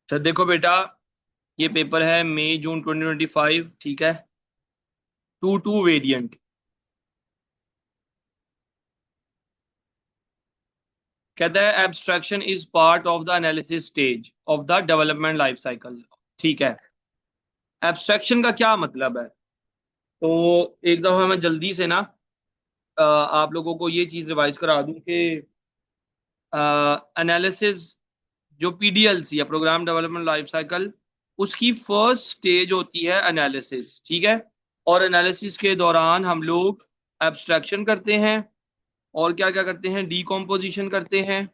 अच्छा देखो बेटा, ये पेपर है मई जून 2025, ठीक है। 2 वेरिएंट। कहता है abstraction is part of the analysis stage of the development life cycle. ठीक है। एब्स्ट्रैक्शन का क्या मतलब है? तो एक दफा मैं जल्दी से ना आप लोगों को ये चीज रिवाइज करा दूं कि एनालिसिस जो पीडीएलसी या प्रोग्राम डेवलपमेंट लाइफ साइकिल, उसकी फर्स्ट स्टेज होती है एनालिसिस, ठीक है। और एनालिसिस के दौरान हम लोग एब्स्ट्रैक्शन करते हैं और क्या क्या करते हैं, डीकॉम्पोजिशन करते हैं।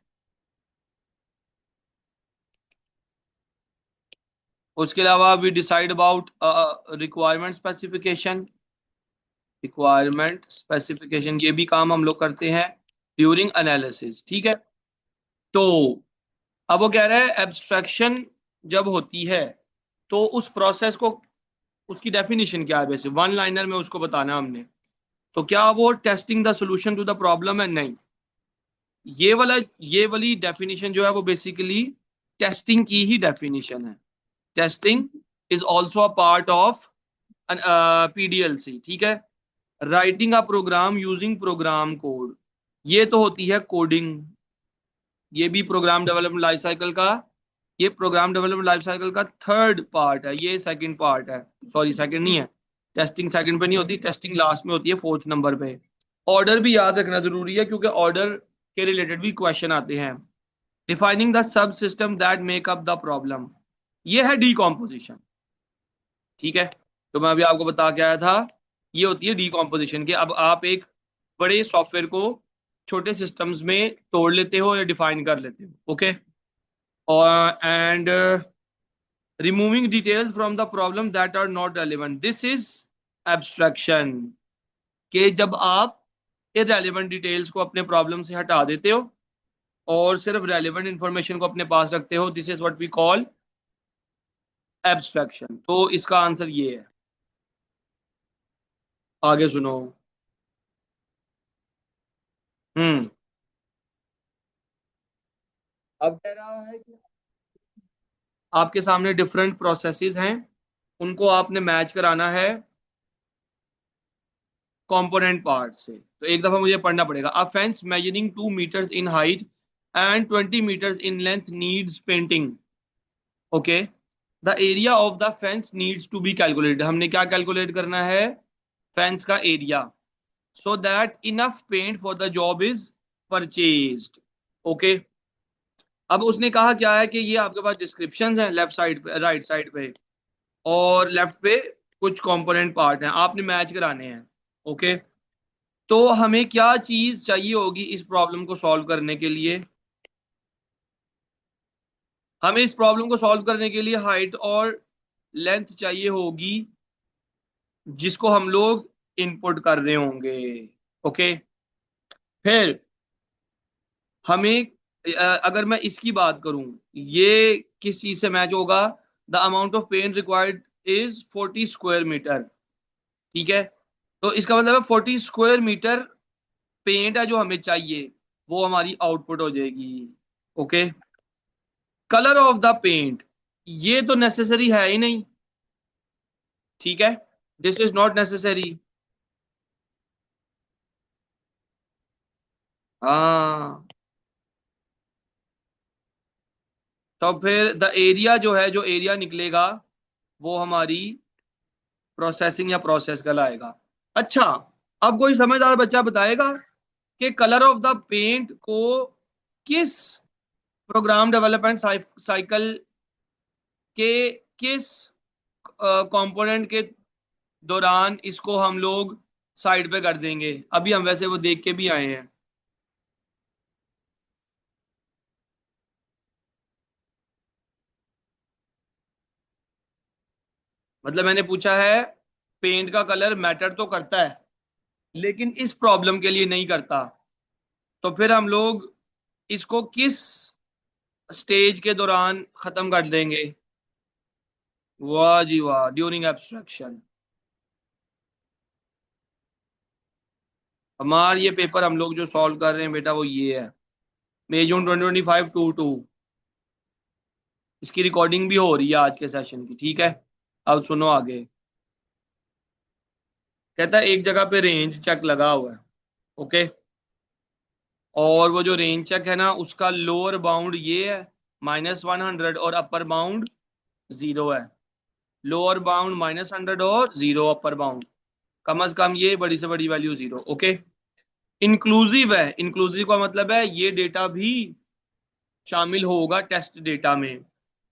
उसके अलावा we decide about requirement specification. Requirement specification ये भी काम हम लोग करते हैं ड्यूरिंग एनालिसिस, ठीक है। तो अब वो कह रहा है एब्स्ट्रैक्शन जब होती है तो उस प्रोसेस को, उसकी डेफिनेशन क्या है, वैसे वन लाइनर में उसको बताना है हमने। तो क्या वो testing the solution to the problem है? नहीं। ये वाला, ये वाली डेफिनेशन जो है वो बेसिकली टेस्टिंग की ही डेफिनेशन है। Testing is also a part of PDLC, ठीक है। Writing a program using program code, ये तो होती है कोडिंग। ये भी प्रोग्राम डेवलपमेंट लाइफ साइकिल का, ये प्रोग्राम डेवलपमेंट लाइफ साइकिल का थर्ड पार्ट है, ये सेकंड पार्ट है। सॉरी, सेकंड नहीं है। टेस्टिंग सेकंड पे नहीं होती, टेस्टिंग लास्ट में होती है, फोर्थ नंबर पे। ऑर्डर भी याद रखना जरूरी है क्योंकि ऑर्डर के रिलेटेड भी क्वेश्चन आते हैं। Defining the sub system that make up the problem, ये है डीकॉम्पोजिशन, ठीक है। तो मैं अभी आपको बता के आया था, ये होती है डीकॉम्पोजिशन के। अब आप एक बड़े सॉफ्टवेयर को छोटे सिस्टम्स में तोड़ लेते हो या डिफाइन कर लेते हो, ओके। और and removing details from the problem that are not relevant, this is abstraction. कि जब आप इररेलेवेंट डिटेल्स को अपने प्रॉब्लम से हटा देते हो और सिर्फ रेलिवेंट इंफॉर्मेशन को अपने पास रखते हो, this is what we call abstraction. तो इसका आंसर ये है। आगे सुनो। हम्म। अब कह रहा है कि आपके सामने डिफरेंट प्रोसेसेस हैं, उनको आपने मैच कराना है कंपोनेंट पार्ट से। तो एक दफा मुझे पढ़ना पड़ेगा। A fence measuring 2 metres in height and 20 metres in length needs painting, okay. The area of the fence needs to be calculated, हमने क्या कैलकुलेट करना है? फेंस का area. So that enough paint for the job is purchased, okay. अब उसने कहा क्या है कि ये आपके पास डिस्क्रिप्शंस हैं लेफ्ट साइड पे, राइट साइड पे, और लेफ्ट पे कुछ कंपोनेंट पार्ट हैं, आपने मैच कराने हैं, ओके। तो हमें क्या चीज चाहिए होगी इस प्रॉब्लम को सॉल्व करने के लिए? हमें इस प्रॉब्लम को सॉल्व करने के लिए हाइट और लेंथ चाहिए होगी, जिसको हम लोग इनपुट कर रहे होंगे, ओके। फिर हमें अगर मैं इसकी बात करूं, ये किस चीज से मैच होगा? The amount of paint required is 40 square metre, ठीक है। तो इसका मतलब है 40 स्क्वायर मीटर पेंट है जो हमें चाहिए, वो हमारी आउटपुट हो जाएगी, okay. Colour of the paint, ये तो नेसेसरी है ही नहीं, ठीक है। This is not necessary. हाँ। तो फिर द एरिया जो है, जो एरिया निकलेगा वो हमारी प्रोसेसिंग या प्रोसेस कहलाएगा। अच्छा, अब कोई समझदार बच्चा बताएगा कि कलर ऑफ द पेंट को किस प्रोग्राम डेवलपमेंट साइकिल के किस कंपोनेंट के दौरान इसको हम लोग साइड पे कर देंगे? अभी हम वैसे वो देख के भी आए हैं। मतलब मैंने पूछा है, पेंट का कलर मैटर तो करता है लेकिन इस प्रॉब्लम के लिए नहीं करता, तो फिर हम लोग इसको किस स्टेज के दौरान खत्म कर देंगे? वाह जी वाह, ड्यूरिंग एब्स्ट्रैक्शन। हमार ये पेपर हम लोग जो सॉल्व कर रहे हैं बेटा वो ये है, मई जून 2025 2 2। इसकी रिकॉर्डिंग भी हो रही है आज के सेशन की, ठीक है। अब सुनो आगे। कहता है एक जगह पे रेंज चेक लगा हुआ है, ओके। और वो जो रेंज चेक है ना, उसका लोअर बाउंड ये है -100 और अपर बाउंड 0 है। लोअर बाउंड -100 और 0 अपर बाउंड, कम से कम ये बड़ी से बड़ी वैल्यू 0, ओके। इंक्लूसिव है, इंक्लूसिव का मतलब है ये डेटा भी शामिल होगा टेस्ट डेटा में।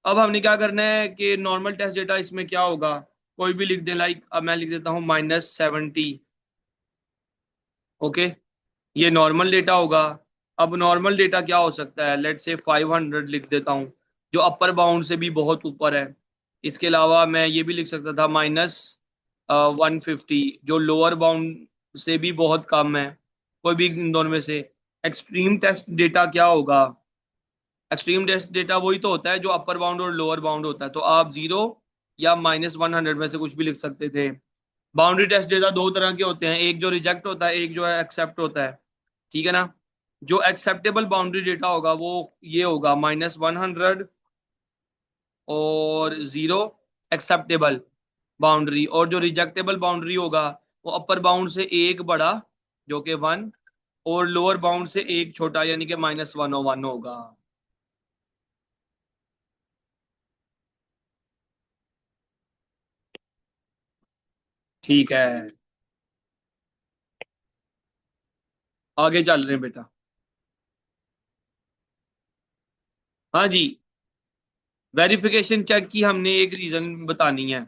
अब हमने क्या करना है कि नॉर्मल टेस्ट डेटा इसमें क्या होगा, कोई भी लिख दे, लाइक अब मैं लिख देता हूँ -70, ओके। ये नॉर्मल डेटा होगा। अब नॉर्मल डेटा क्या हो सकता है, लेट से 500 लिख देता हूँ, जो अपर बाउंड से भी बहुत ऊपर है। इसके अलावा मैं ये भी लिख सकता था -150, जो लोअर बाउंड से भी बहुत कम है, कोई भी इन दोनों में से। एक्सट्रीम टेस्ट डेटा क्या होगा, एक्सट्रीम टेस्ट डेटा वही तो होता है जो अपर बाउंड और लोअर बाउंड होता है, तो आप 0 या -100 में से कुछ भी लिख सकते थे। बाउंड्री टेस्ट डेटा दो तरह के होते हैं, एक जो रिजेक्ट होता है, एक जो है एक्सेप्ट होता है, ठीक है ना। जो एक्सेप्टेबल बाउंड्री डेटा होगा वो ये होगा -100 और 0 एक्सेप्टेबल बाउंड्री, और जो रिजेक्टेबल बाउंड्री होगा वो अपर बाउंड से एक बड़ा जो कि 1, और लोअर बाउंड से एक छोटा यानी कि -101 होगा। ठीक है, आगे चल रहे हैं बेटा। हाँ जी, वेरिफिकेशन चेक की हमने एक रीजन बतानी है।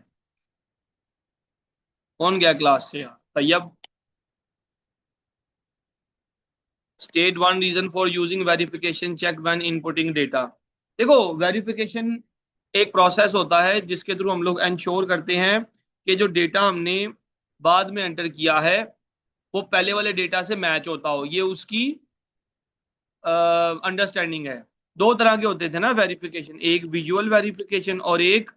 कौन गया क्लास से यार, Tayyab. State one reason for using verification check when inputting data. देखो, वेरिफिकेशन एक प्रोसेस होता है जिसके थ्रू हम लोग इंश्योर करते हैं कि जो डेटा हमने बाद में एंटर किया है वो पहले वाले डेटा से मैच होता हो, ये उसकी अंडरस्टैंडिंग है। दो तरह के होते थे ना वेरिफिकेशन, एक विजुअल वेरिफिकेशन और एक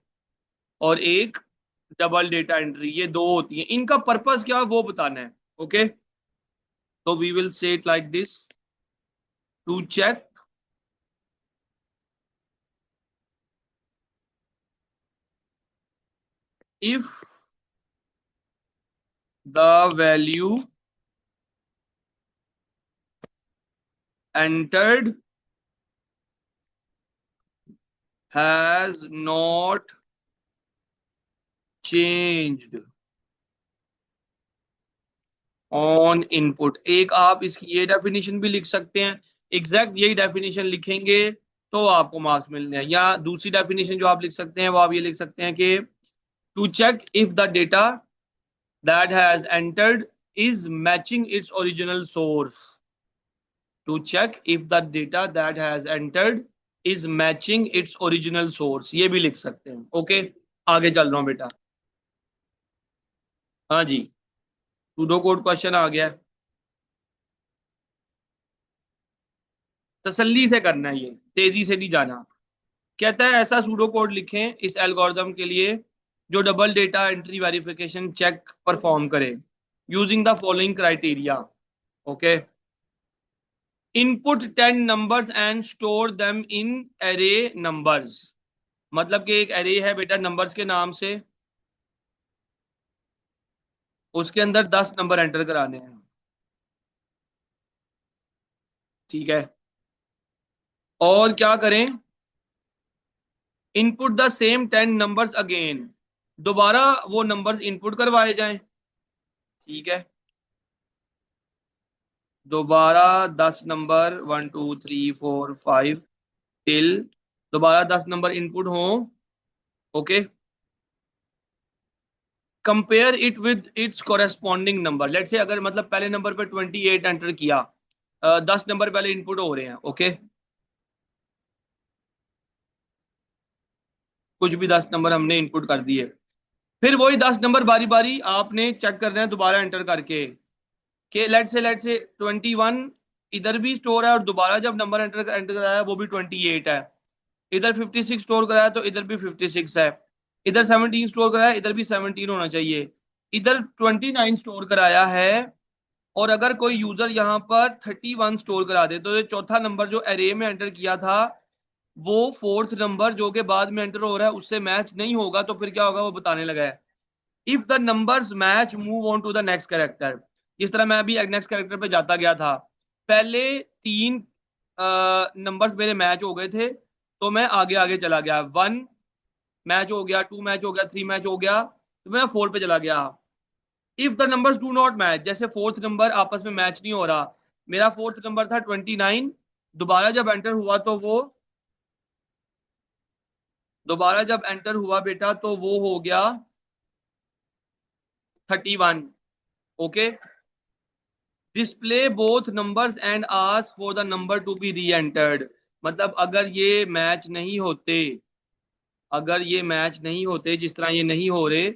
डबल डेटा एंट्री, ये दो होती है। इनका पर्पस क्या है वो बताना है, ओके। तो we will say it like this, to check if the value entered has not changed on input। एक आप इसकी ये डेफिनेशन भी लिख सकते हैं, एग्जैक्ट यही डेफिनेशन लिखेंगे तो आपको मार्क्स मिलने हैं। या दूसरी डेफिनेशन जो आप लिख सकते हैं वो आप ये लिख सकते हैं कि to check if the data that has entered is matching its original source। To check if the data that has entered is matching its original source, ये भी लिख सकते हैं, ओके। आगे चल रहा हूं बेटा। हाँ जी, सूडो कोड क्वेश्चन आ गया है, तसल्ली से करना है, ये तेजी से नहीं जाना। कहता है ऐसा सूडो कोड लिखें इस एल्गोरिथम के लिए जो double data entry verification check perform करे using the following criteria, okay. Input 10 numbers and store them in array numbers. मतलब कि एक एरे है बेटा नंबर्स के नाम से, उसके अंदर 10 नंबर एंटर कराने हैं, ठीक है। और क्या करें, input the same 10 numbers again, दोबारा वो नंबर्स इनपुट करवाए जाएं, ठीक है। दोबारा 10 नंबर 1 2 3 4 5 टिल दोबारा 10 नंबर इनपुट हो, okay. Compare it with its corresponding number, let say अगर मतलब पहले नंबर पे 28 एंटर किया, 10 नंबर पहले इनपुट हो रहे हैं, ओके। कुछ भी 10 नंबर हमने इनपुट कर दिए, फिर वही 10 नंबर बारी बारी आपने चेक करना है दोबारा एंटर करके, कि लेट से 21 इधर भी स्टोर है और दोबारा जब नंबर एंटर कराया वो भी 28 है। इधर 56 स्टोर कराया तो इधर भी 56 है। इधर 17 स्टोर कराया, इधर भी 17 होना चाहिए। इधर 29 स्टोर कराया है, और अगर कोई यूजर यहाँ पर 31 स्टोर करा दे तो ये चौथा नंबर जो एरे में एंटर किया था वो फोर्थ नंबर जो के बाद में एंटर हो रहा है उससे मैच नहीं होगा तो फिर क्या होगा वो बताने लगा है। If the numbers match move on to the next character. जिस तरह मैं अभी नेक्स्ट कैरेक्टर पे जाता गया था, पहले तीन नंबर्स मेरे मैच हो गए थे तो मैं आगे आगे चला गया, 1 मैच हो गया, 2 मैच हो गया, 3 मैच हो गया, तो मैं 4 पे चला गया। If the numbers do not match, जैसे फोर्थ नंबर आपस में मैच नहीं हो रहा, मेरा फोर्थ नंबर था 29, दोबारा जब एंटर हुआ तो वो दोबारा जब एंटर हुआ बेटा तो वो हो गया 31। Okay, display both numbers and ask for the number to be reentered. मतलब अगर ये मैच नहीं होते जिस तरह ये नहीं हो रहे,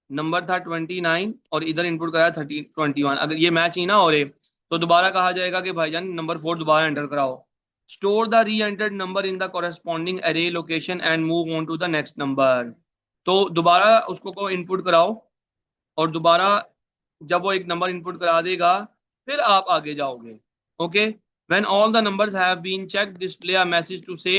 नंबर था 29 और इधर इनपुट कराया 21, अगर ये मैच ही ना हो रहे तो दोबारा कहा जाएगा कि भाईजान नंबर 4 दोबारा एंटर कराओ। Store the re entered number in the corresponding array location and move on to the next number. तो दोबारा उसको को इनपुट कराओ और दोबारा जब वो एक नंबर इनपुट करा देगा फिर आप आगे जाओगे। Okay, when all the numbers have been checked display a message to say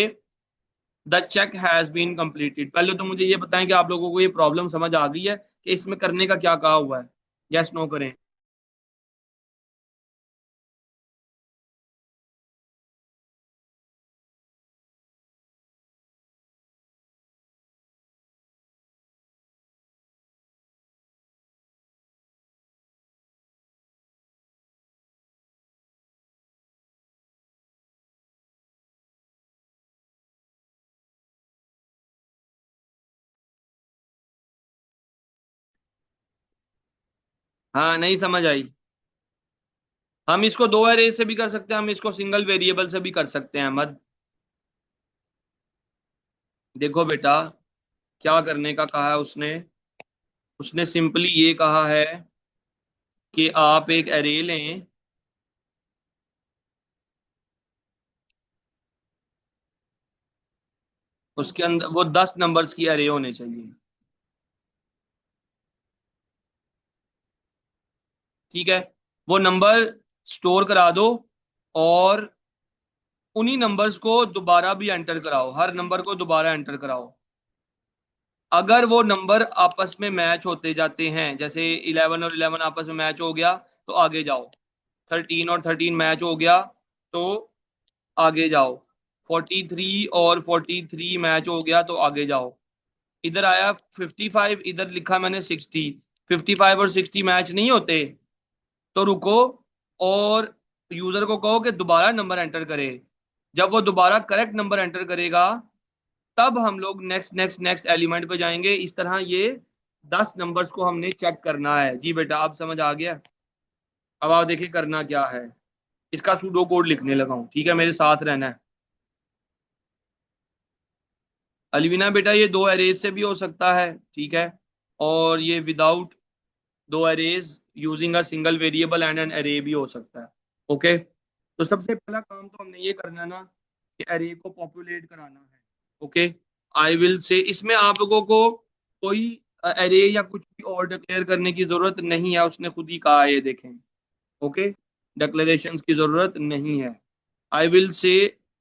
the check has been completed. पहले तो मुझे ये बताएं कि आप लोगों को ये प्रॉब्लम समझ आ गई है कि इसमें करने का क्या कहा हुआ है, यस नो करें। हाँ, नहीं समझ आई। हम इसको दो एरे से भी कर सकते हैं, हम इसको सिंगल वेरिएबल से भी कर सकते हैं अहमद। देखो बेटा, क्या करने का कहा है उसने। उसने सिंपली ये कहा है कि आप एक एरे लें, उसके अंदर वो 10 नंबर्स की एरे होने चाहिए। ठीक है, वो नंबर स्टोर करा दो और उन्हीं नंबर्स को दोबारा भी एंटर कराओ, हर नंबर को दोबारा एंटर कराओ। अगर वो नंबर आपस में मैच होते जाते हैं, जैसे 11 और 11 आपस में मैच हो गया तो आगे जाओ, 13 और 13 मैच हो गया तो आगे जाओ, 43 और 43 मैच हो गया तो आगे जाओ। इधर आया 55, इधर लिखा मैंने 60, 55 और 60 मैच नहीं होते तो रुको और यूजर को कहो कि दोबारा नंबर एंटर करे। जब वो दोबारा करेक्ट नंबर एंटर करेगा तब हम लोग नेक्स्ट नेक्स्ट नेक्स्ट एलिमेंट पे जाएंगे। इस तरह ये 10 नंबर्स को हमने चेक करना है। जी बेटा, आप समझ आ गया। अब आप देखिए करना क्या है। इसका सूडो कोड लिखने लगा हूं, ठीक है, मेरे साथ रहना है। अलविना बेटा, ये दो एरेज से भी हो सकता है, ठीक है, और ये विदाउट दो arrays using a single variable and an array भी हो सकता है। ओके, तो सबसे पहला काम तो हमने ये करना है ना कि एरे को पॉपुलेट कराना है। ओके, आई विल से इसमें आप लोगों को कोई एरे या कुछ भी और डिक्लेयर करने की जरूरत नहीं है, उसने खुद ही कहा है, ये देखें। ओके, डिक्लेरेशन की जरूरत नहीं है। आई विल से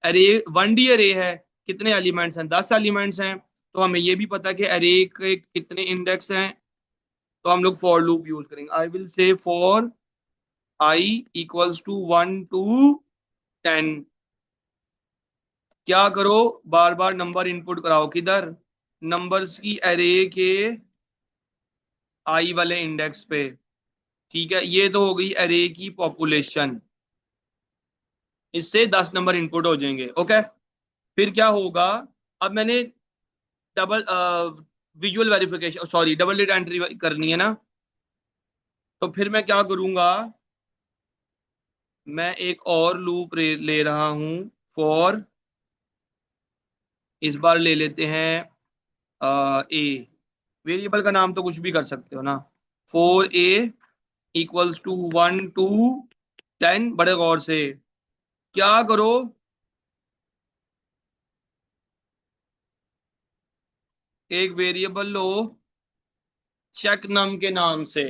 अरे 1D अरे है, कितने एलिमेंट्स हैं, 10 एलिमेंट्स हैं, तो हमें ये भी पता है कि अरे के कितने इंडेक्स हैं, तो हम लोग फॉर लूप यूज करेंगे। I will say for I equals to 1 to 10। क्या करो, बार बार नंबर इनपुट कराओ, किधर, नंबर्स की अरे के आई वाले इंडेक्स पे। ठीक है, ये तो हो गई अरे की पॉपुलेशन, इससे 10 नंबर इनपुट हो जाएंगे। ओके, फिर क्या होगा, अब मैंने double visual verification, sorry, double data entry करनी है ना, तो फिर मैं क्या करूंगा, मैं एक और लूप ले रहा हूं फॉर, इस बार ले लेते हैं ए, वेरिएबल का नाम तो कुछ भी कर सकते हो ना। For A equals to 1 to 10, बड़े गौर से क्या करो, एक वेरिएबल लो चेक नम के नाम से।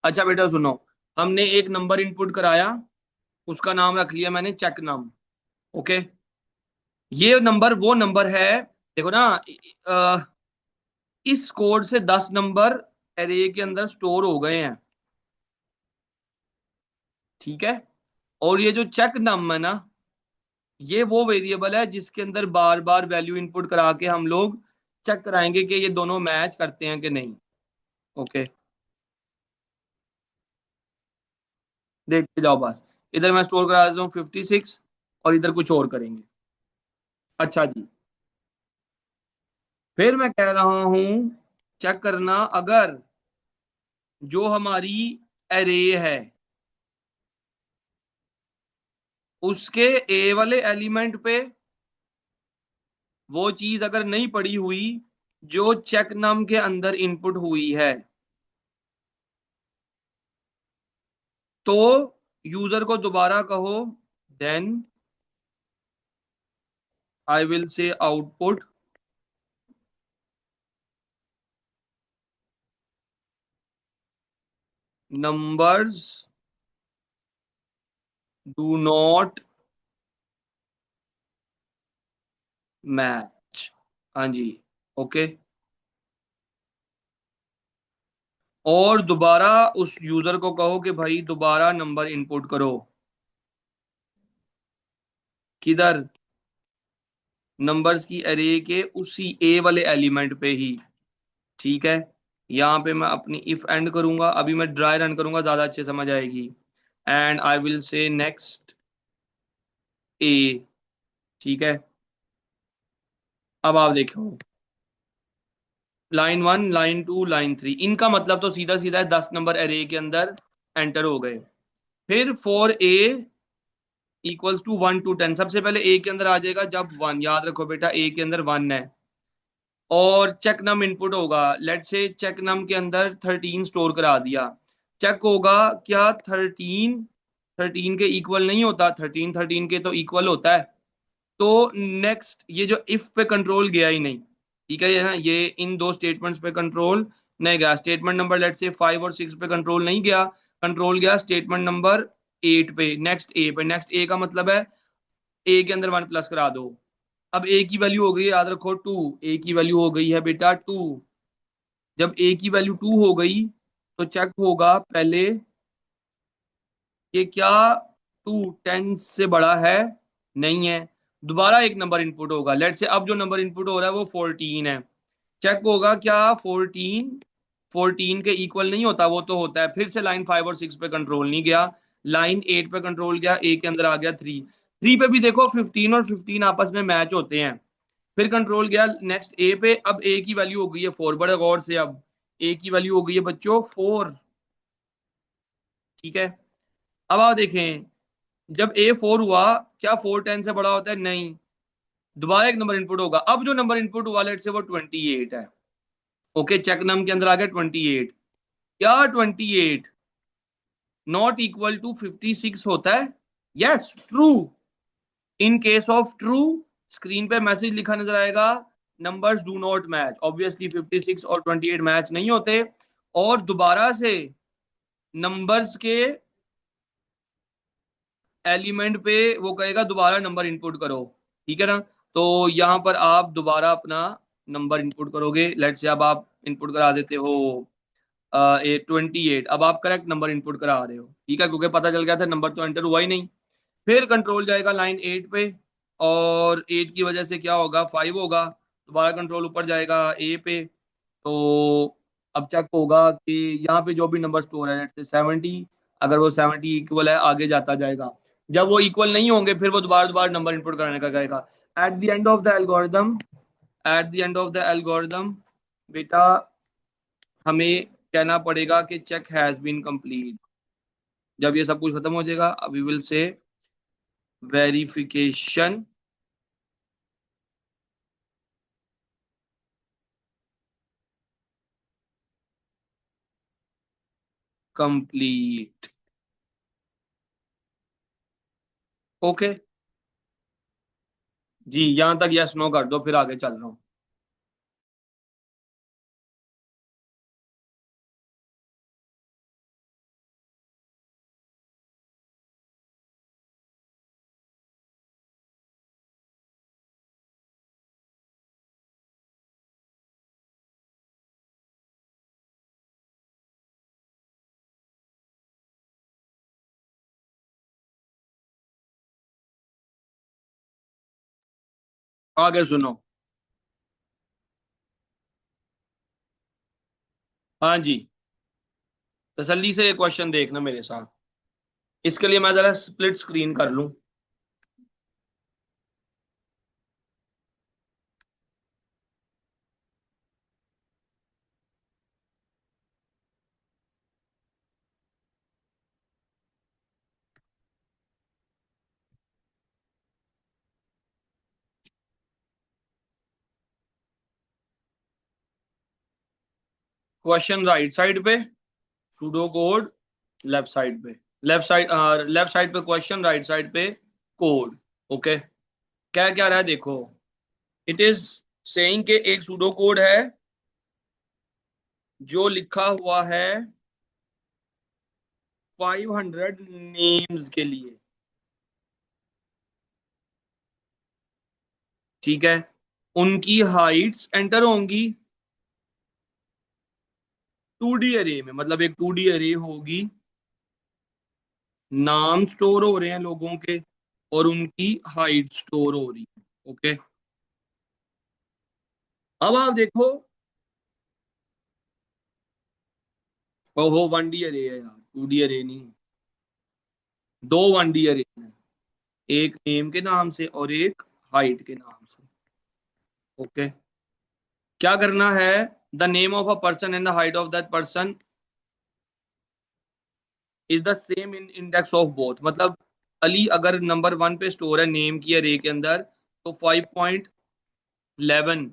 अच्छा बेटा सुनो, हमने एक नंबर इनपुट कराया, उसका नाम रख लिया मैंने चेक नम। ओके, ये नंबर वो नंबर है, देखो ना, अ, इस कोड से 10 नंबर एरे के अंदर स्टोर हो गए हैं, ठीक है। और ये जो चेक नम है ना, ये वो वेरिएबल है जिसके अंदर बार बार वैल्यू इनपुट करा के हम लोग चेक कराएंगे कि ये दोनों मैच करते हैं कि नहीं। ओके, देखते जाओ बस। इधर मैं स्टोर करा देता हूँ 56, और इधर कुछ और करेंगे। अच्छा जी, फिर मैं कह रहा हूं चेक करना, अगर जो हमारी एरे है उसके ए वाले एलिमेंट पे वो चीज अगर नहीं पड़ी हुई जो चेक नम के अंदर इनपुट हुई है, तो यूजर को दोबारा कहो, then I will say output numbers do not match. हाँ जी, ओके। और दोबारा उस यूजर को कहो कि भाई दोबारा नंबर इनपुट करो। किधर? नंबर्स की एरे के उसी ए वाले एलिमेंट पे ही, ठीक है। यहाँ पे मैं अपनी इफ एंड करूंगा, अभी मैं ड्राई रन करूंगा, ज्यादा अच्छे समझ आएगी। And I will say next A, ठीक है। अब आप देखो, लाइन 1, लाइन 2, लाइन 3, इनका मतलब तो सीधा सीधा है 10 नंबर एरे के अंदर एंटर हो गए। फिर for A equals to 1 to 10, सबसे पहले ए के अंदर आ जाएगा जब 1, याद रखो बेटा ए के अंदर 1 है। और चेक नम इनपुट होगा, लेट से चेक नम के अंदर 13 स्टोर करा दिया। चेक होगा क्या 13 13 के इक्वल नहीं होता, 13 13 के तो इक्वल होता है। तो नेक्स्ट ये जो इफ पे कंट्रोल गया ही नहीं, ठीक है, ये ना, ये इन दो स्टेटमेंट्स पे कंट्रोल नहीं गया। स्टेटमेंट नंबर लेट से 5 और 6 पे कंट्रोल नहीं गया, कंट्रोल गया स्टेटमेंट नंबर 8 पे, नेक्स्ट ए पे। नेक्स्ट ए का मतलब है ए के अंदर 1 प्लस करा दो। अब ए की वैल्यू हो गई है, याद रखो 2, ए की वैल्यू हो गई है बेटा 2। जब ए की वैल्यू 2 हो गई तो चेक होगा पहले कि क्या 2 10 से बड़ा है, नहीं है। दोबारा एक नंबर इनपुट होगा, लेट से अब जो नंबर इनपुट हो रहा है वो 14 है। चेक होगा क्या 14 14 के इक्वल नहीं होता, वो तो होता है। फिर से लाइन 5 और 6 पे कंट्रोल नहीं गया, लाइन 8 पे कंट्रोल गया, ए के अंदर आ गया 3। 3 पे भी देखो 15 और 15 आपस में मैच होते हैं। फिर कंट्रोल गया नेक्स्ट ए पे, अब ए की वैल्यू हो गई है 4, बड़े गौर से, अब ए की वैल्यू हो गई है बच्चों 4, ठीक है। अब आप देखें, जब ए 4 हुआ, क्या 4 10 से बड़ा होता है, नहीं। दोबारा एक नंबर इनपुट होगा, अब जो नंबर इनपुट हुआ लेट से वो 28 है। ओके, चेक नम के अंदर आ गया 28। क्या 28 नॉट इक्वल टू 56 होता है? Yes, true. In case of true, screen पे मैसेज लिखा नजर आएगा, numbers do not match. Obviously 56 और 28 मैच नहीं होते। और दोबारा से नंबर्स के एलिमेंट पे वो कहेगा दोबारा नंबर इनपुट करो, ठीक है ना। तो यहाँ पर आप दोबारा अपना नंबर इनपुट करोगे, लेट से अब आप इनपुट करा देते हो 28, अब आप करेक्ट नंबर इनपुट करा रहे हो, ठीक है, क्योंकि पता चल गया था नंबर तो एंटर हुआ ही नहीं। फिर कंट्रोल जाएगा लाइन 8 पे, और 8 की वजह से क्या होगा 5 होगा। दोबारा कंट्रोल ऊपर जाएगा ए पे, तो अब चेक होगा कि यहाँ पे जो भी नंबर स्टोर है, लेट्स से 70, अगर वो 70 इक्वल है आगे जाता जाएगा। जब वो इक्वल नहीं होंगे फिर वो दोबारा दोबारा नंबर इनपुट कराने का कहेगा। At the end of the algorithm, at the end of the algorithm बेटा, हमें कहना पड़ेगा कि चेक हैज बीन कंप्लीट। जब ये सब कुछ खत्म हो जाएगा, we will say verification complete. Okay जी, यहां तक यस नो कर दो, फिर आगे चल रहा हूँ। आगे सुनो। हाँ जी, तसल्ली से ये क्वेश्चन देखना मेरे साथ। इसके लिए मैं जरा स्प्लिट स्क्रीन कर लूं। क्वेश्चन राइट साइड पे, सूडो कोड लेफ्ट साइड पे। लेफ्ट साइड पे क्वेश्चन, राइट साइड पे कोड। ओके, क्या क्या रहा है देखो। इट इज सेइंग के एक सूडो कोड है जो लिखा हुआ है 500 नेम्स के लिए। ठीक है, उनकी हाइट्स एंटर होंगी 2D अरे में, मतलब एक 2D अरे होगी, नाम स्टोर हो रहे हैं लोगों के और उनकी हाइट स्टोर हो रही है। ओके, अब आप देखो। ओहो, 1D अरे है यार, 2D अरे नहीं। दो 1D अरे हैं, एक नेम के नाम से और एक हाइट के नाम से। ओके, क्या करना है, the name of a person and the height of that person is the same in index of both. मतलब अली अगर नंबर 1 पे स्टोर है नेम की अरे के अंदर, तो 5.11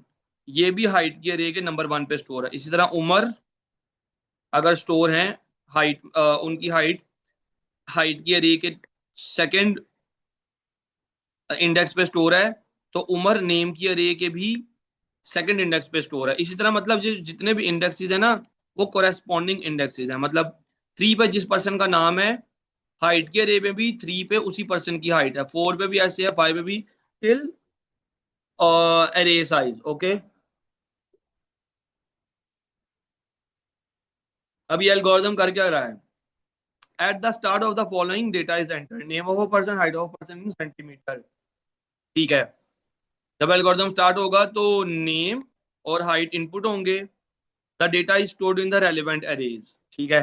ये भी हाइट की अरे के नंबर 1 पे स्टोर है। इसी तरह उमर अगर स्टोर है, हाइट उनकी हाइट हाइट की अरे के सेकंड इंडेक्स पे स्टोर है, तो उमर नेम की अरे के भी सेकंड इंडेक्स पे स्टोर है। इसी तरह मतलब जितने भी इंडेक्सेस है ना, वो कोरेस्पॉन्डिंग इंडेक्सेस है। मतलब 3 पे जिस पर्सन का नाम है, हाइट के अरे में भी 3 पे उसी पर्सन की हाइट है, 4 पे भी ऐसे है, 5 पे भी, टिल अरे साइज। ओके, अब ये एल्गोरिथम कर क्या रहा है, at the start of the following data is enter, name of a person, height of person in centimetre. ठीक है, जब एल्गोरिथम स्टार्ट होगा तो नेम और हाइट इनपुट होंगे, the data is stored in the relevant arrays. ठीक है,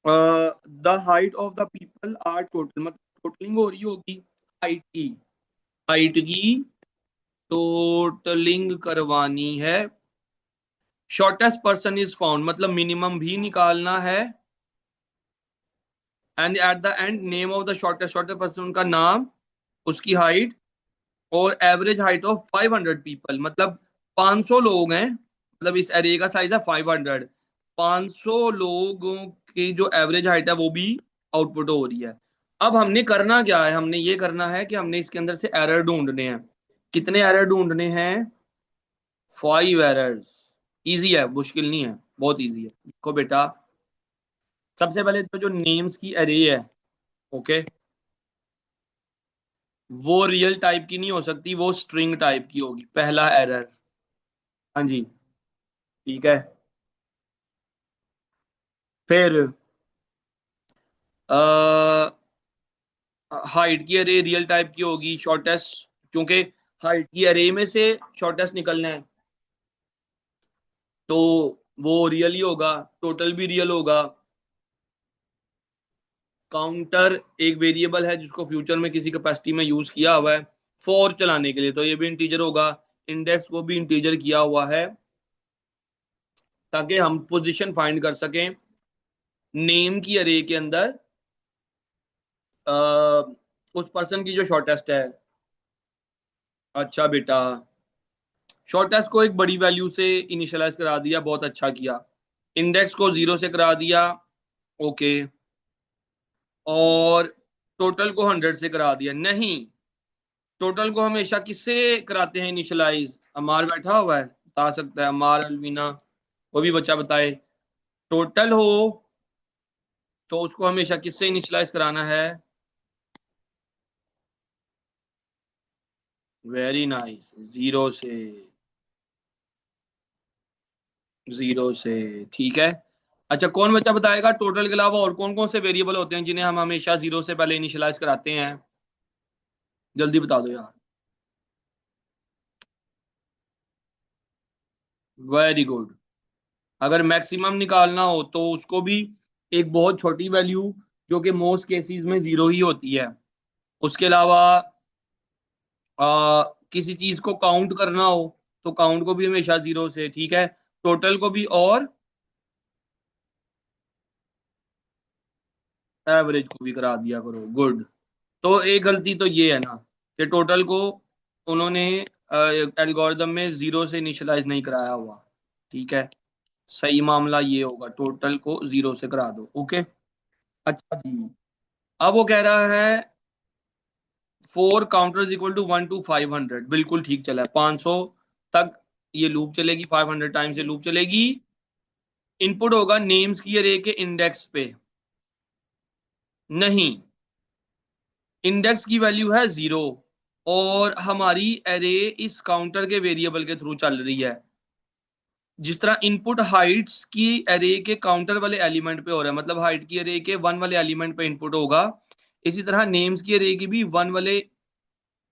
the height of the people are total, मतलब टोटलिंग हो रही होगी हाइट की, हाइट की टोटलिंग करवानी है। शॉर्टेस्ट पर्सन इज फाउंड, मतलब मिनिमम भी निकालना है। And at the end name of the shortest, shortest person का नाम, उसकी हाइट और एवरेज हाइट ऑफ 500 पीपल, मतलब 500 लोग हैं, मतलब इस एरिया का साइज है 500, 500 लोगों की जो एवरेज हाइट है वो भी आउटपुट हो रही है। अब हमने करना क्या है, हमने ये करना है कि हमने इसके अंदर से एरर ढूंढने हैं। कितने एरर ढूंढने हैं, 5 एरर्स। इजी है, मुश्किल नहीं है, बहुत इजी है। देखो बेटा, सबसे पहले तो जो नेम्स की एरे है, ओके, वो रियल टाइप की नहीं हो सकती, वो स्ट्रिंग टाइप की होगी, पहला एरर। हाँ जी, ठीक है। फिर हाइट की अरे रियल टाइप की होगी, शॉर्टेस्ट, क्योंकि हाइट की अरे में से शॉर्टेस्ट निकलना है, तो वो रियल ही होगा, टोटल भी रियल होगा। काउंटर एक वेरिएबल है जिसको फ्यूचर में किसी कैपेसिटी में यूज किया हुआ है फॉर चलाने के लिए, तो ये भी इंटीजर होगा। इंडेक्स को भी इंटीजर किया हुआ है ताकि हम पोजीशन फाइंड कर सकें नेम की अरे के अंदर, उस पर्सन की जो शॉर्टेस्ट है। अच्छा बेटा, शॉर्टेस्ट को एक बड़ी वैल्यू से इनिशियलाइज करा दिया, बहुत अच्छा किया। इंडेक्स को 0 से करा दिया, ओके। और टोटल को 100 से करा दिया। नहीं, टोटल को हमेशा किससे कराते हैं इनिशियलाइज, अमार बैठा हुआ है, बता सकता है, अमार, अलवीना, वो भी बच्चा बताए। टोटल हो तो उसको हमेशा किससे इनिशियलाइज कराना है, वेरी नाइस, 0 से। 0 से, ठीक है। अच्छा, कौन बच्चा बताएगा टोटल के अलावा और कौन कौन से वेरिएबल होते हैं जिन्हें हम हमेशा 0 से पहले इनिशियलाइज कराते हैं, जल्दी बता दो यार। Very good. अगर मैक्सिमम निकालना हो तो उसको भी एक बहुत छोटी वैल्यू, जो कि मोस्ट केसेस में जीरो ही होती है। उसके अलावा किसी चीज को काउंट करना हो तो काउंट को भी हमेशा जीरो से, ठीक है, टोटल को भी, और एवरेज को भी करा दिया करो। गुड। तो एक गलती तो ये है ना कि टोटल को उन्होंने एल्गोरिदम में जीरो से इनिशियलाइज नहीं कराया हुआ। ठीक है, सही मामला ये होगा, टोटल को जीरो से करा दो। ओके। अच्छा जी, अब वो कह रहा है 4 काउंटर इक्वल टू 1 to 500। बिल्कुल ठीक चला है, 500 तक ये लूप चलेगी, 500 टाइम से लूप चलेगी। इनपुट होगा नेम्स की अरे के इंडेक्स पे, नहीं, इंडेक्स की वैल्यू है जीरो, और हमारी एरे इस काउंटर के वेरिएबल के थ्रू चल रही है। जिस तरह इनपुट हाइट्स की एरे के काउंटर वाले एलिमेंट पे हो रहा है, मतलब हाइट की एरे के वन वाले एलिमेंट पे इनपुट होगा, इसी तरह नेम्स की एरे की भी वन वाले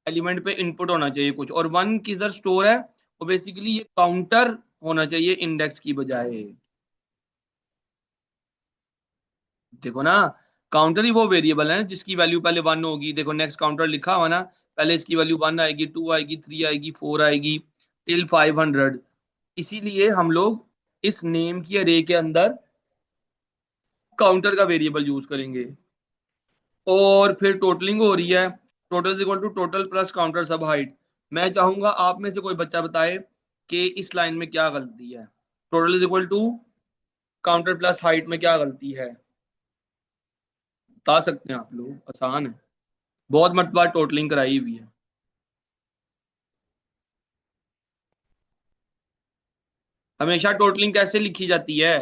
एलिमेंट पे इनपुट होना चाहिए कुछ, और वन किधर स्टोर है, वो बेसिकली ये काउंटर होना चाहिए इंडेक्स की बजाय। देखो ना, काउंटर ही वो वेरिएबल है ना जिसकी वैल्यू पहले वन होगी। देखो नेक्स्ट काउंटर लिखा हुआ ना, पहले इसकी वैल्यू वन आएगी, टू आएगी, थ्री आएगी, फोर आएगी, टिल 500। इसीलिए हम लोग इस नेम की अरे के अंदर काउंटर का वेरिएबल यूज करेंगे। और फिर टोटलिंग हो रही है, total equal to total plus counter सब हाइट। मैं चाहूंगा आप में से कोई बच्चा बताए कि इस लाइन में क्या गलती है। Total is equal to counter plus height में क्या गलती है, बता सकते हैं आप लोग? आसान है, बहुत मरतबा टोटलिंग कराई हुई है। हमेशा टोटलिंग कैसे लिखी जाती है?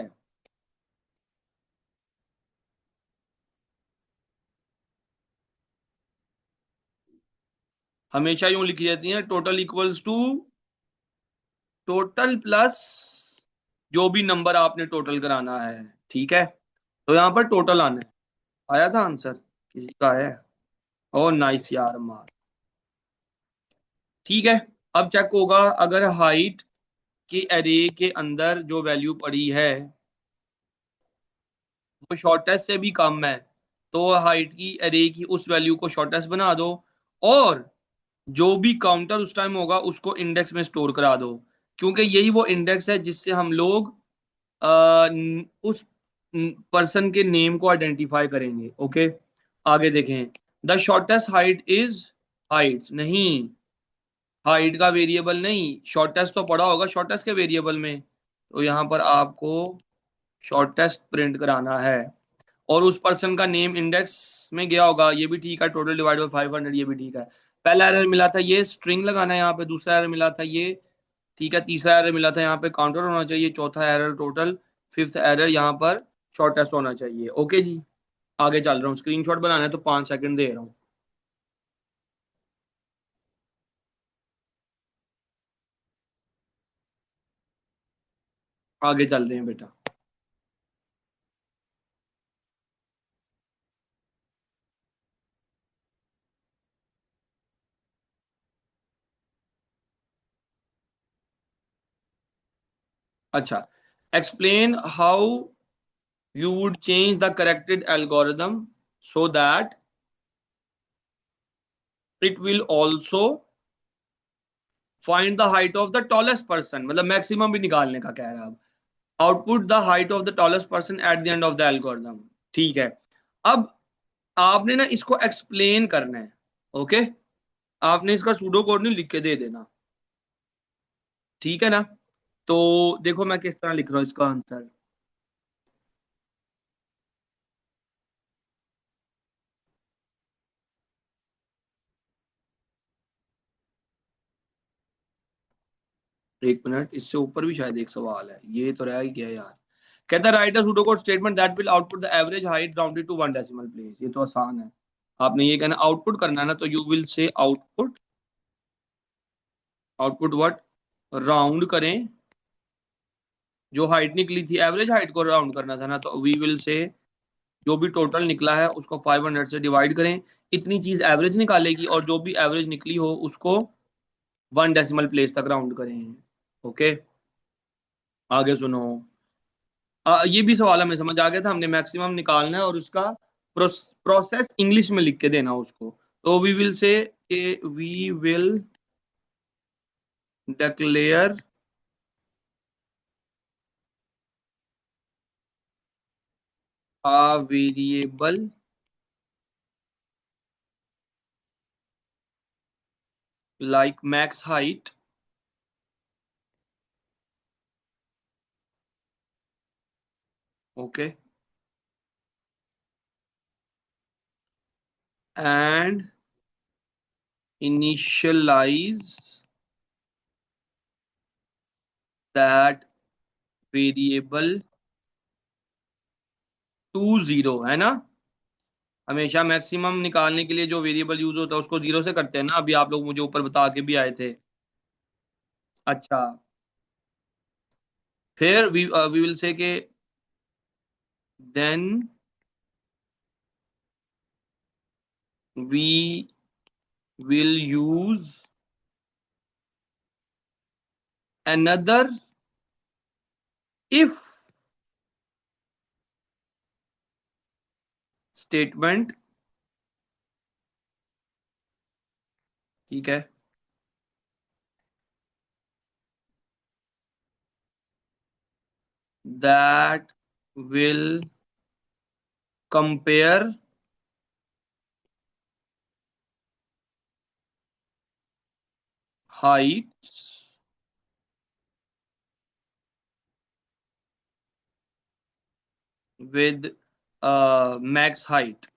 हमेशा यूं लिखी जाती है, total equals to total plus जो भी नंबर आपने टोटल कराना है। ठीक है, तो यहाँ पर टोटल आना है। आया था आंसर? किसी का है? ओ नाइस यार, मार। ठीक है, अब चेक होगा, अगर हाइट के एरे के अंदर जो वैल्यू पड़ी है वो शॉर्टेस्ट से भी कम है, तो हाइट की एरे की उस वैल्यू को शॉर्टेस्ट बना दो, और जो भी काउंटर उस टाइम होगा उसको इंडेक्स में स्टोर करा दो, क्योंकि यही वो इंडेक्स है जिससे हम लोग उस पर्सन के नेम को आइडेंटिफाई करेंगे। ओके, आगे देखें। The shortest height is height, नहीं, हाइट का वेरिएबल नहीं, शॉर्टेस्ट तो पड़ा होगा शॉर्टेस्ट के वेरिएबल में, तो यहां पर आपको शॉर्टेस्ट प्रिंट कराना है, और उस पर्सन का नेम इंडेक्स में गया होगा, ये भी ठीक है, टोटल डिवाइड बाय 500, ये भी ठीक है। पहला एरर मिला था ये स्ट्रिंग लगाना है यहाँ पे, दूसरा एरर मिला था ये, ठीक है, तीसरा एरर मिला था यहाँ पे काउंटर होना चाहिए, चौथा एरर टोटल, फिफ्थ एरर यहाँ पर शॉर्टेस्ट होना चाहिए। ओके जी, आगे चल रहा हूँ, स्क्रीनशॉट बनाना है तो 5 सेकंड दे रहा हूँ। आगे चल रहे हैं बेटा। अच्छा, explain how you would change the corrected algorithm so that it will also find the height of the tallest person, मतलब मैक्सिमम भी निकालने का कह रहा है। Output the height of the tallest person at the end of the algorithm. ठीक है, अब आपने ना इसको एक्सप्लेन करना है। ओके, आपने इसका सूडो कोड नहीं लिख के दे देना, ठीक है ना? तो देखो मैं किस तरह लिख रहा हूँ इसका आंसर। एक मिनट, इससे ऊपर भी शायद एक सवाल है, ये तो रह ही गया यार। कहता है write a pseudo code statement that will output the average height rounded to one decimal place. ये तो आसान है, आपने ये कहना आउटपुट करना है ना, तो you will say output, output what, round करें, जो हाइट निकली थी एवरेज हाइट को राउंड करना था ना, तो वी विल से जो भी टोटल निकला है उसको 500 से डिवाइड करें, इतनी चीज एवरेज निकालेगी, और जो भी एवरेज निकली हो उसको वन डेसिमल प्लेस तक राउंड करें। ओके, आगे सुनो। ये भी सवाल हमें समझ आ गया था, हमने मैक्सिमम निकालना है और उसका प्रोसेस इंग्लिश में लिख के देना उसको। तो we will say we will declare a variable like max height okay and initialize that variable to 0, है ना। हमेशा मैक्सिमम निकालने के लिए जो वेरिएबल यूज होता है उसको 0 से करते हैं ना, अभी आप लोग मुझे ऊपर बता के भी आए थे। अच्छा, फिर वी विल से के then we will use another if statement, ठीक है, that will compare heights with max height,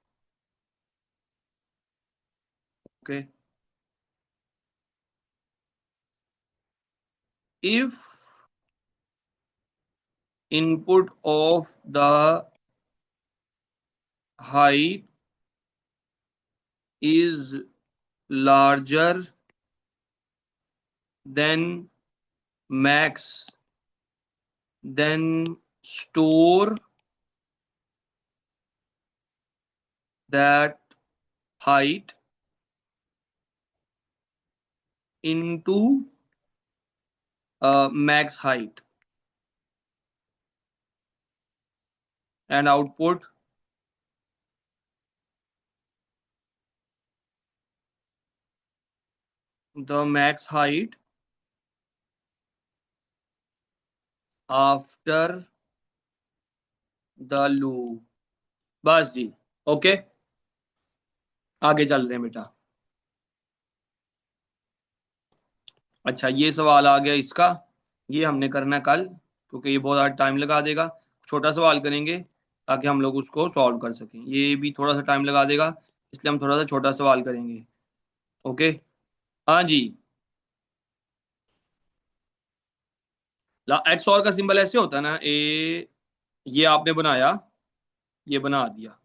okay, if input of the height is larger than max, then store that height into max height and output the max height after the loop। बस जी, okay, आगे चल रहे हैं बेटा। अच्छा, ये सवाल आ गया इसका, ये हमने करना है कल, क्योंकि ये बहुत टाइम लगा देगा। छोटा सवाल करेंगे ताकि हम लोग उसको सॉल्व कर सकें, ये भी थोड़ा सा टाइम लगा देगा, इसलिए हम थोड़ा सा छोटा सवाल करेंगे। ओके, हाँ जी। एक्स और का सिंबल ऐसे होता है ना, ये आपने बनाया, ये बना दिया।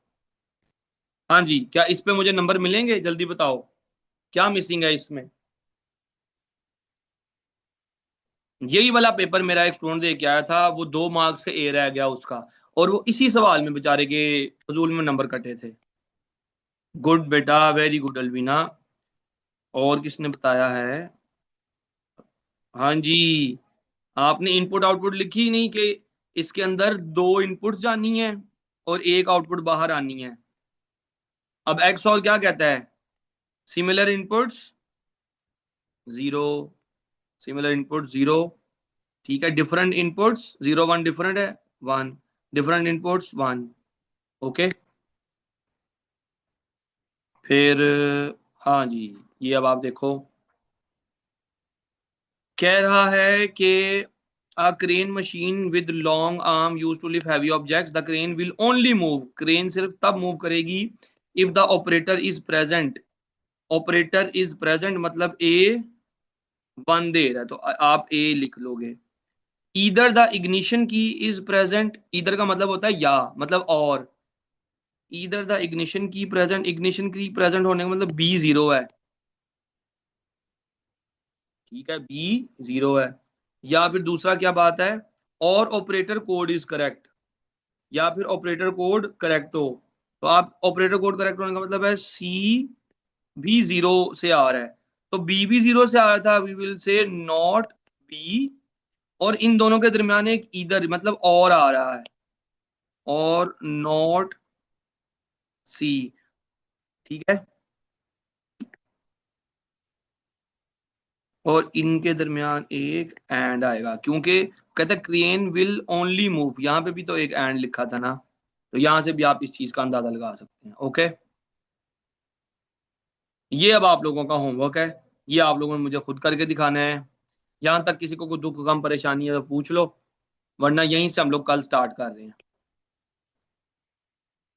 हाँ जी, क्या इस पे मुझे नंबर मिलेंगे, जल्दी बताओ, क्या मिसिंग है इसमें। यही वाला पेपर मेरा एक स्टूडेंट दे के आया था, वो 2 मार्क्स से ए रह गया उसका, और वो इसी सवाल में बेचारे के फजूल में नंबर कटे थे। गुड बेटा, वेरी गुड अलवीना। और किसने बताया है। हाँ जी, आपने इनपुट आउटपुट लिखी ही नहीं कि इसके अंदर 2 इनपुट जानी है और एक आउटपुट बाहर आनी है। अब एक्स और क्या कहता है, सिमिलर इनपुट्स 0, सिमिलर इनपुट 0, ठीक है, डिफरेंट इनपुट्स 0 1 डिफरेंट है 1, डिफरेंट इनपुट्स 1, ओके। फिर हाँ जी, ये अब आप देखो, कह रहा है कि a crane machine with long arm used to lift heavy objects, the crane will only move, crane सिर्फ तब मूव करेगी if the operator is present, operator is present मतलब ए 1 दे रहा है तो आप ए लिख लोगे। ईदर द इग्निशन की इज प्रेजेंट, ईदर का मतलब होता है या, मतलब और, ईदर द इग्निशन की प्रेजेंट, इग्निशन की प्रेजेंट होने का मतलब बी 0 है, ठीक है, बी 0 है। या फिर दूसरा क्या बात है, और ऑपरेटर कोड इज करेक्ट, या फिर ऑपरेटर कोड करेक्ट हो, तो आप ऑपरेटर कोड करेक्ट होने का मतलब है सी भी 0 से आ रहा है, तो बी भी 0 से आ रहा था, we will say not be और इन दोनों के दरमियान एक इधर मतलब और आ रहा है, और नॉट सी, ठीक है। और इनके दरमियान एक एंड आएगा, क्योंकि कहते हैं क्रेन विल ओनली मूव, यहाँ पे भी तो एक एंड लिखा था ना, तो यहां से भी आप इस चीज का अंदाजा लगा सकते हैं। ओके, ये अब आप लोगों का होमवर्क है, ये आप लोगों ने मुझे खुद करके दिखाना है। यहां तक किसी को कोई दुख गम परेशानी है तो पूछ लो, वरना यहीं से हम लोग कल स्टार्ट कर रहे हैं।